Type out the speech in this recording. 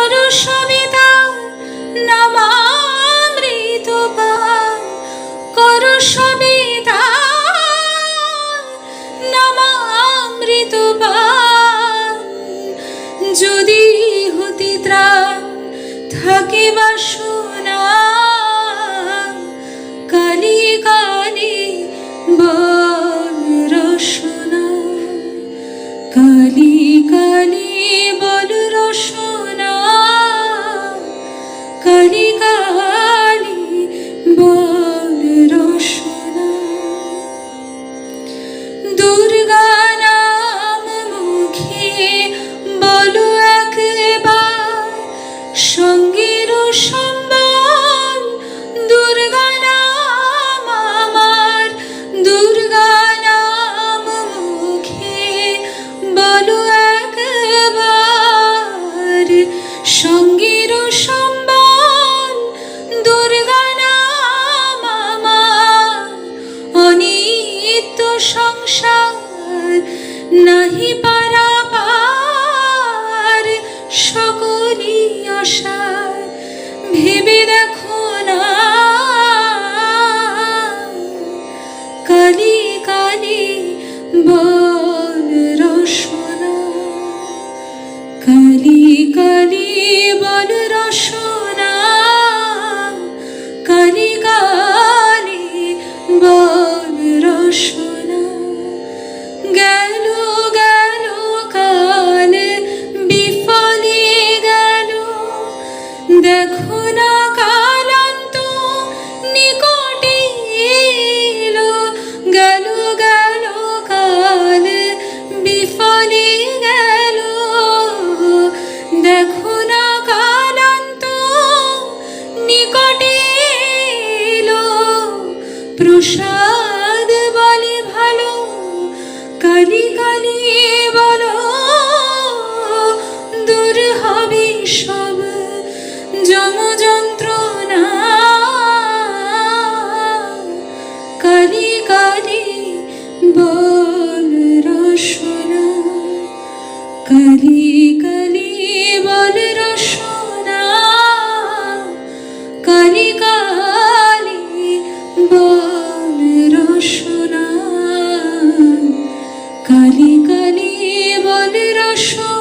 করো সবিতা নামামৃত পান, করো সবিতা নামামৃত পান। যদি হতে ত্রাণ থাকে বাসনা, কালি কালি বল রসনা, কালি কালি বল রসনা, কালি কালি বল রসনা। দুর্গা নাম মুখে বলো একবার, সঙ্গের সম্বল দুর্গা নাম আমার, দুর্গা নাম মুখে বলো একবার, সঙ্গের সম্বল দুর্গা নাম আমার। অনিত্য সংসার নাহি পারাপার, সকলই অসার ভেবে দেখো না, কালি কালি বল রসনা, কালি কালি বল রসনা, কালি কালি বল রসনা। গেল গেল কাল বিফলে গেল, দেখো না কালান্ত নিকটে এলো। গেল গেল কাল বিফলে গেল, দেখো না কালান্ত নিকটে এলো। প্রসাদ বলে ভালো, কালি কালি বলো, দূর হবে সব যম যন্ত্রণা, কালি কালি বল রসনা, কালি কালি বল রসনা, কালি কালি বল রসনা, কালি কালি বল রসনা।